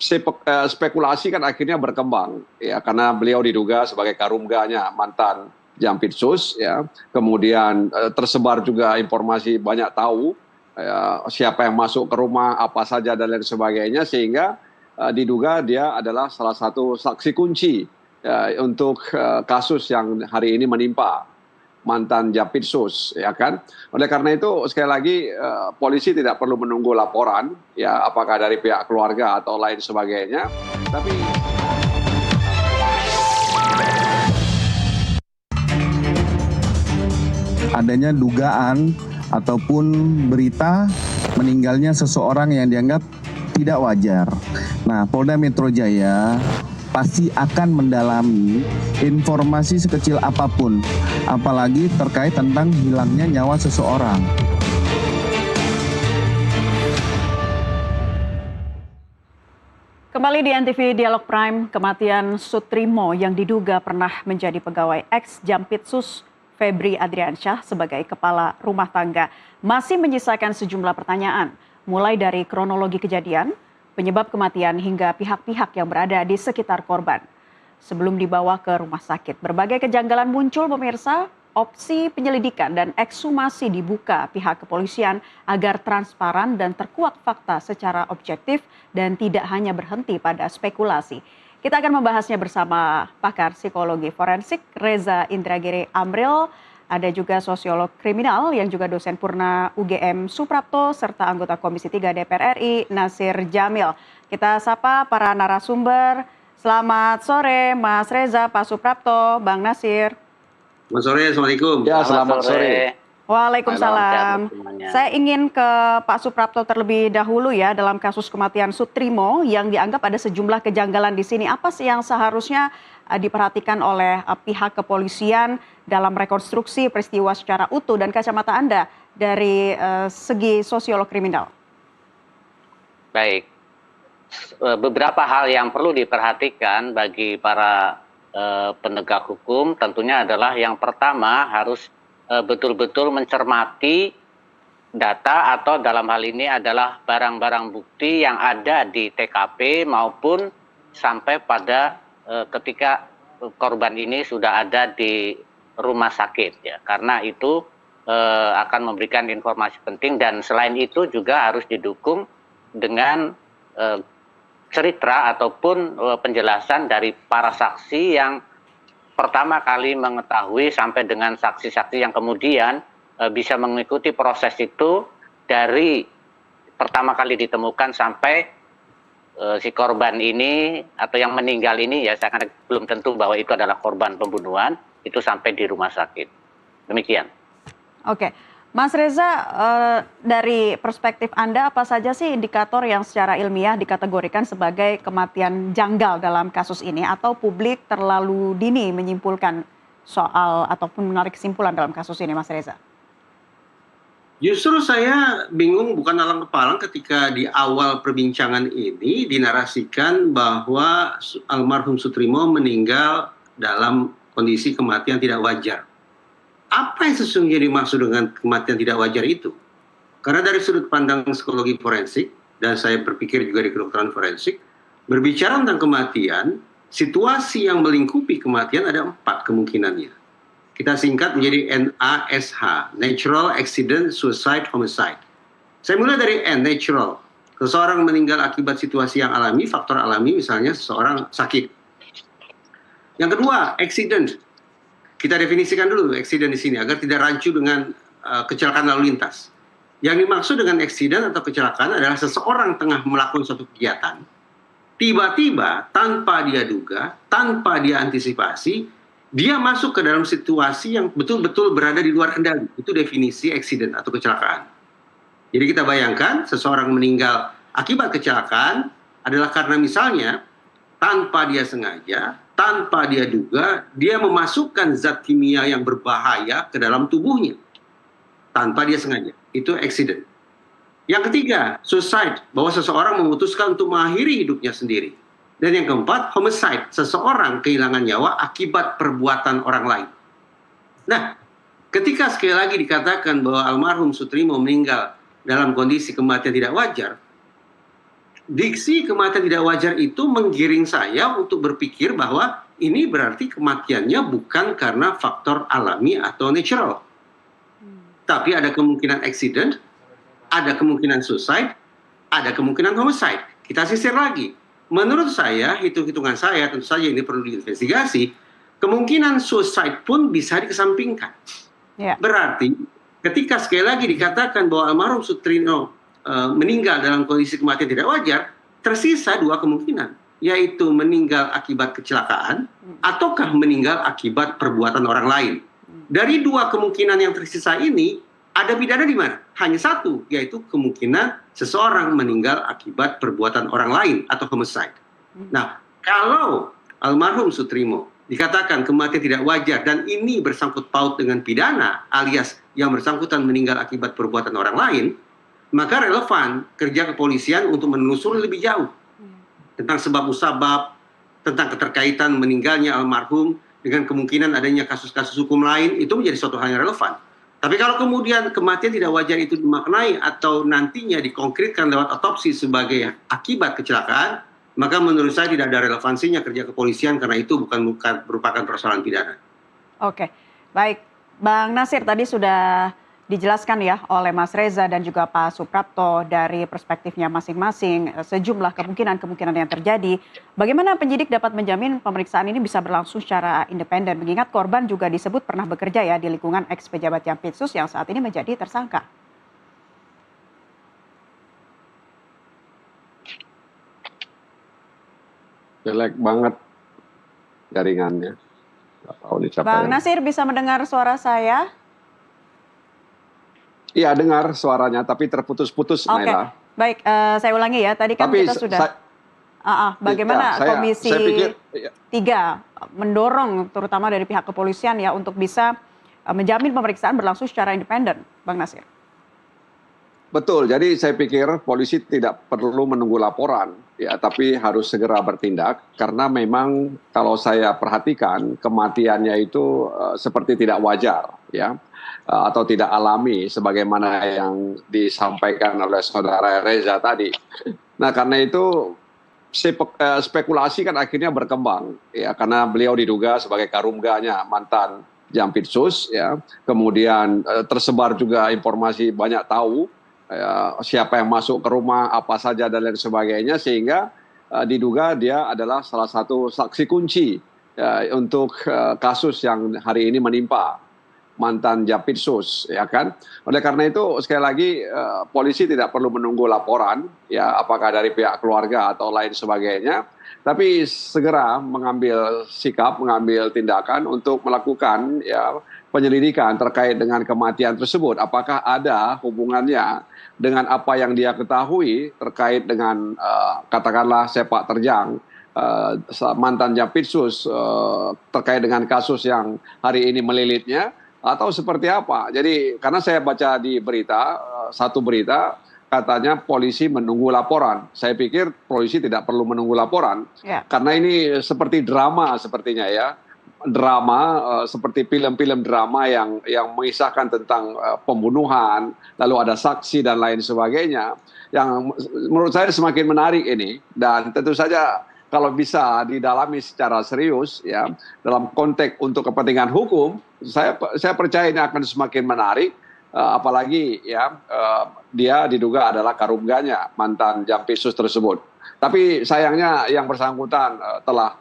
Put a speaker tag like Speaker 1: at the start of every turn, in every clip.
Speaker 1: spekulasi kan akhirnya berkembang ya, karena beliau diduga sebagai karungganya mantan Jampitsus ya. Kemudian tersebar juga informasi banyak tahu siapa yang masuk ke rumah, apa saja dan lain sebagainya, sehingga diduga dia adalah salah satu saksi kunci untuk kasus yang hari ini menimpa mantan Jampitsus, ya kan. Oleh karena itu sekali lagi polisi tidak perlu menunggu laporan ya, apakah dari pihak keluarga atau lain sebagainya, tapi
Speaker 2: adanya dugaan ataupun berita meninggalnya seseorang yang dianggap tidak wajar. Nah, Polda Metro Jaya pasti akan mendalami informasi sekecil apapun, apalagi terkait tentang hilangnya nyawa seseorang.
Speaker 3: Kembali di NTV Dialog Prime, kematian Sutrimo yang diduga pernah menjadi pegawai ex-Jampitsus Febri Adriansyah sebagai kepala rumah tangga masih menyisakan sejumlah pertanyaan, mulai dari kronologi kejadian, penyebab kematian hingga pihak-pihak yang berada di sekitar korban. Sebelum dibawa ke rumah sakit, berbagai kejanggalan muncul pemirsa. Opsi penyelidikan dan ekshumasi dibuka pihak kepolisian agar transparan dan terkuak fakta secara objektif dan tidak hanya berhenti pada spekulasi. Kita akan membahasnya bersama pakar psikologi forensik Reza Indragiri Amril, ada juga sosiolog kriminal yang juga dosen Purna UGM Suprapto, serta anggota Komisi 3 DPR RI Nasir Jamil. Kita sapa para narasumber. Selamat sore Mas Reza, Pak Suprapto, Bang Nasir.
Speaker 4: Selamat sore, Assalamualaikum.
Speaker 1: Ya, selamat sore.
Speaker 3: Waalaikumsalam. Saya ingin ke Pak Suprapto terlebih dahulu ya, dalam kasus kematian Sutrimo yang dianggap ada sejumlah kejanggalan di sini. Apa sih yang seharusnya diperhatikan oleh pihak kepolisian dalam rekonstruksi peristiwa secara utuh, dan kacamata Anda dari segi sosiolog kriminal?
Speaker 5: Baik, beberapa hal yang perlu diperhatikan bagi para penegak hukum tentunya adalah yang pertama harus betul-betul mencermati data atau dalam hal ini adalah barang-barang bukti yang ada di TKP maupun sampai pada ketika korban ini sudah ada di rumah sakit ya, karena itu akan memberikan informasi penting, dan selain itu juga harus didukung dengan cerita ataupun penjelasan dari para saksi yang pertama kali mengetahui sampai dengan saksi-saksi yang kemudian bisa mengikuti proses itu dari pertama kali ditemukan sampai si korban ini atau yang meninggal ini ya, saya belum tentu bahwa itu adalah korban pembunuhan, itu sampai di rumah sakit. Demikian.
Speaker 3: Oke. Mas Reza, dari perspektif Anda apa saja sih indikator yang secara ilmiah dikategorikan sebagai kematian janggal dalam kasus ini, atau publik terlalu dini menyimpulkan soal ataupun menarik kesimpulan dalam kasus ini, Mas Reza?
Speaker 4: Justru saya bingung bukan alang kepalang ketika di awal perbincangan ini dinarasikan bahwa almarhum Sutrimo meninggal dalam kondisi kematian tidak wajar. Apa yang sesungguhnya dimaksud dengan kematian tidak wajar itu? Karena dari sudut pandang psikologi forensik, dan saya berpikir juga di kedokteran forensik, berbicara tentang kematian, situasi yang melingkupi kematian ada 4 kemungkinannya. Kita singkat menjadi NASH, Natural Accident Suicide Homicide. Saya mulai dari N, natural. Seseorang meninggal akibat situasi yang alami, faktor alami, misalnya seseorang sakit. Yang kedua, accident. Kita definisikan dulu accident di sini agar tidak rancu dengan kecelakaan lalu lintas. Yang dimaksud dengan accident atau kecelakaan adalah seseorang tengah melakukan suatu kegiatan, tiba-tiba tanpa dia duga, tanpa dia antisipasi, dia masuk ke dalam situasi yang betul-betul berada di luar kendali. Itu definisi accident atau kecelakaan. Jadi kita bayangkan seseorang meninggal akibat kecelakaan adalah karena misalnya tanpa dia sengaja, tanpa dia duga, dia memasukkan zat kimia yang berbahaya ke dalam tubuhnya. Tanpa dia sengaja. Itu accident. Yang ketiga, suicide. Bahwa seseorang memutuskan untuk mengakhiri hidupnya sendiri. Dan yang keempat, homicide. Seseorang kehilangan nyawa akibat perbuatan orang lain. Nah, ketika sekali lagi dikatakan bahwa almarhum Sutrimo meninggal dalam kondisi kematian tidak wajar, diksi kematian tidak wajar itu menggiring saya untuk berpikir bahwa ini berarti kematiannya bukan karena faktor alami atau natural. Tapi ada kemungkinan accident, ada kemungkinan suicide, ada kemungkinan homicide. Kita sisir lagi. Menurut saya, hitung-hitungan saya, tentu saja ini perlu diinvestigasi, kemungkinan suicide pun bisa dikesampingkan.
Speaker 3: Ya.
Speaker 4: Berarti ketika sekali lagi dikatakan bahwa almarhum Sutrino meninggal dalam kondisi kematian tidak wajar, tersisa dua kemungkinan, yaitu meninggal akibat kecelakaan ataukah meninggal akibat perbuatan orang lain. Dari dua kemungkinan yang tersisa ini, ada pidana di mana? Hanya satu, yaitu kemungkinan seseorang meninggal akibat perbuatan orang lain atau homicide. Nah, kalau almarhum Sutrimo dikatakan kematian tidak wajar dan ini bersangkut paut dengan pidana alias yang bersangkutan meninggal akibat perbuatan orang lain, maka relevan kerja kepolisian untuk menelusuri lebih jauh tentang sebab musabab, tentang keterkaitan meninggalnya almarhum dengan kemungkinan adanya kasus-kasus hukum lain, itu menjadi suatu hal yang relevan. Tapi kalau kemudian kematian tidak wajar itu dimaknai atau nantinya dikonkretkan lewat otopsi sebagai akibat kecelakaan, maka menurut saya tidak ada relevansinya kerja kepolisian karena itu bukan merupakan persoalan pidana.
Speaker 3: Oke, baik. Bang Nasir, tadi sudah dijelaskan ya oleh Mas Reza dan juga Pak Suprapto dari perspektifnya masing-masing sejumlah kemungkinan-kemungkinan yang terjadi. Bagaimana penyidik dapat menjamin pemeriksaan ini bisa berlangsung secara independen? Mengingat korban juga disebut pernah bekerja ya di lingkungan ex-pejabat Jampitsus yang saat ini menjadi tersangka.
Speaker 1: Jelek banget jaringannya. Nggak tahu nih siapa
Speaker 3: Bang
Speaker 1: yang-
Speaker 3: Nasir bisa mendengar suara saya?
Speaker 1: Iya dengar suaranya, tapi terputus-putus,
Speaker 3: Oke,
Speaker 1: Naila.
Speaker 3: baik. Saya ulangi ya. Tadi kan
Speaker 1: Tapi
Speaker 3: kita sudah. Bagaimana Komisi
Speaker 1: saya pikir,
Speaker 3: 3 mendorong terutama dari pihak kepolisian ya untuk bisa menjamin pemeriksaan berlangsung secara independen, Bang Nasir?
Speaker 1: betul, jadi saya pikir polisi tidak perlu menunggu laporan, ya, tapi harus segera bertindak karena memang kalau saya perhatikan kematiannya itu seperti tidak wajar, ya, atau tidak alami sebagaimana yang disampaikan oleh saudara Reza tadi. Nah, karena itu spekulasi kan akhirnya berkembang, ya, karena beliau diduga sebagai karumganya mantan Jampitsus, ya, kemudian tersebar juga informasi banyak tahu. Siapa yang masuk ke rumah, apa saja dan lain sebagainya, sehingga diduga dia adalah salah satu saksi kunci untuk kasus yang hari ini menimpa mantan Jampitsus, ya kan. Oleh karena itu sekali lagi polisi tidak perlu menunggu laporan, ya apakah dari pihak keluarga atau lain sebagainya, tapi segera mengambil sikap, mengambil tindakan untuk melakukan ya penyelidikan terkait dengan kematian tersebut. Apakah ada hubungannya dengan apa yang dia ketahui terkait dengan katakanlah sepak terjang mantan Jampitsus terkait dengan kasus yang hari ini melilitnya atau seperti apa. Jadi karena saya baca di berita, satu berita katanya polisi menunggu laporan. Saya pikir polisi tidak perlu menunggu laporan karena ini seperti drama sepertinya ya. Drama seperti film-film drama yang mengisahkan tentang pembunuhan, lalu ada saksi dan lain sebagainya, yang menurut saya semakin menarik ini. Dan tentu saja kalau bisa didalami secara serius ya dalam konteks untuk kepentingan hukum, saya percaya ini akan semakin menarik, apalagi ya dia diduga adalah karumganya mantan Jampitsus tersebut. Tapi sayangnya yang bersangkutan telah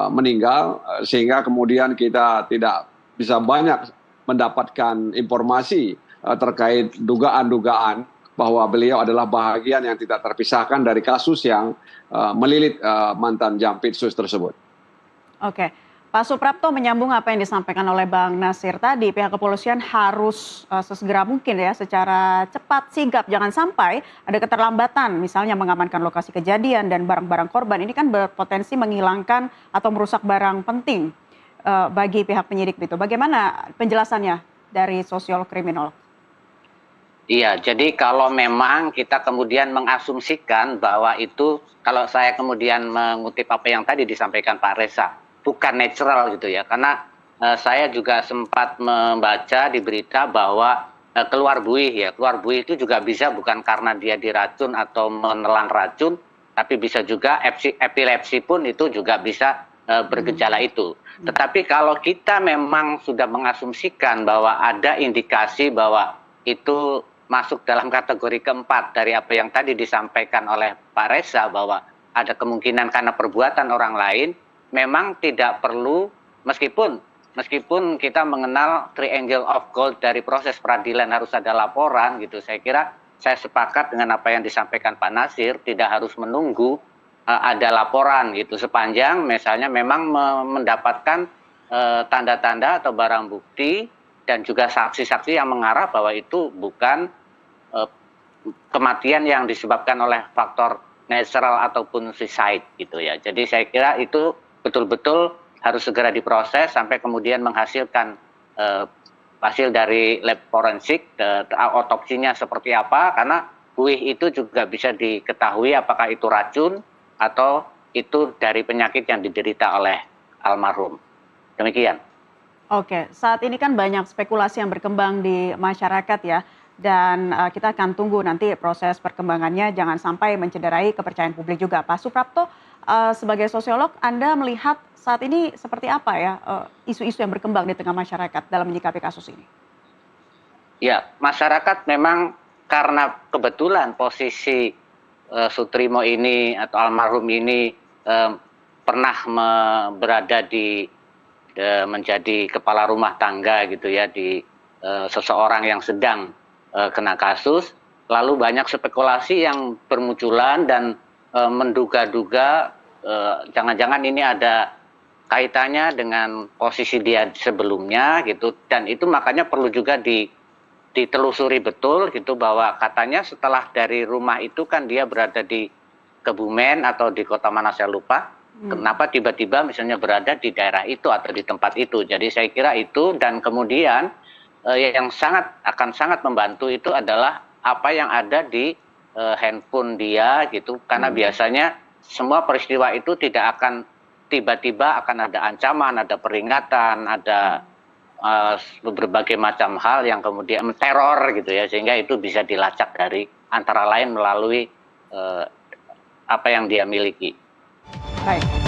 Speaker 1: meninggal, sehingga kemudian kita tidak bisa banyak mendapatkan informasi terkait dugaan-dugaan bahwa beliau adalah bahagian yang tidak terpisahkan dari kasus yang melilit mantan Jampitsus tersebut.
Speaker 3: Oke, Pak Suprapto menyambung apa yang disampaikan oleh Bang Nasir tadi, pihak kepolisian harus sesegera mungkin ya secara cepat sigap, jangan sampai ada keterlambatan misalnya mengamankan lokasi kejadian dan barang-barang korban. Ini kan berpotensi menghilangkan atau merusak barang penting bagi pihak penyidik itu. Bagaimana penjelasannya dari sosiolog kriminolog?
Speaker 5: Iya, jadi kalau memang kita kemudian mengasumsikan bahwa itu, kalau saya kemudian mengutip apa yang tadi disampaikan Pak Reza, bukan natural gitu ya, karena saya juga sempat membaca di berita bahwa keluar buih itu juga bisa bukan karena dia diracun atau menelan racun, tapi bisa juga epilepsi pun itu juga bisa bergejala itu. Tetapi kalau kita memang sudah mengasumsikan bahwa ada indikasi bahwa itu masuk dalam kategori keempat dari apa yang tadi disampaikan oleh Pak Reza, bahwa ada kemungkinan karena perbuatan orang lain, memang tidak perlu, meskipun kita mengenal triangle of gold dari proses peradilan harus ada laporan gitu. Saya kira saya sepakat dengan apa yang disampaikan Pak Nasir, tidak harus menunggu ada laporan gitu, sepanjang misalnya memang mendapatkan tanda-tanda atau barang bukti dan juga saksi-saksi yang mengarah bahwa itu bukan kematian yang disebabkan oleh faktor natural ataupun suicide gitu ya. Jadi saya kira itu betul-betul harus segera diproses sampai kemudian menghasilkan hasil dari lab forensik, otopsinya seperti apa, karena buih itu juga bisa diketahui apakah itu racun atau itu dari penyakit yang diderita oleh almarhum. Demikian.
Speaker 3: Oke, saat ini kan banyak spekulasi yang berkembang di masyarakat ya, dan kita akan tunggu nanti proses perkembangannya, jangan sampai mencederai kepercayaan publik juga. Pak Suprapto, sebagai sosiolog, Anda melihat saat ini seperti apa ya isu-isu yang berkembang di tengah masyarakat dalam menyikapi kasus ini?
Speaker 5: Ya, masyarakat memang karena kebetulan posisi Sutrimo ini atau almarhum ini pernah berada di menjadi kepala rumah tangga gitu ya di seseorang yang sedang kena kasus, lalu banyak spekulasi yang bermunculan dan menduga-duga jangan-jangan ini ada kaitannya dengan posisi dia sebelumnya gitu, dan itu makanya perlu juga ditelusuri betul gitu, bahwa katanya setelah dari rumah itu kan dia berada di Kebumen atau di kota mana saya lupa, kenapa tiba-tiba misalnya berada di daerah itu atau di tempat itu. Jadi saya kira itu, dan kemudian yang akan sangat membantu itu adalah apa yang ada di handphone dia gitu, karena biasanya semua peristiwa itu tidak akan tiba-tiba akan ada ancaman, ada peringatan, ada berbagai macam hal yang kemudian teror gitu ya, sehingga itu bisa dilacak dari antara lain melalui apa yang dia miliki.
Speaker 3: Baik.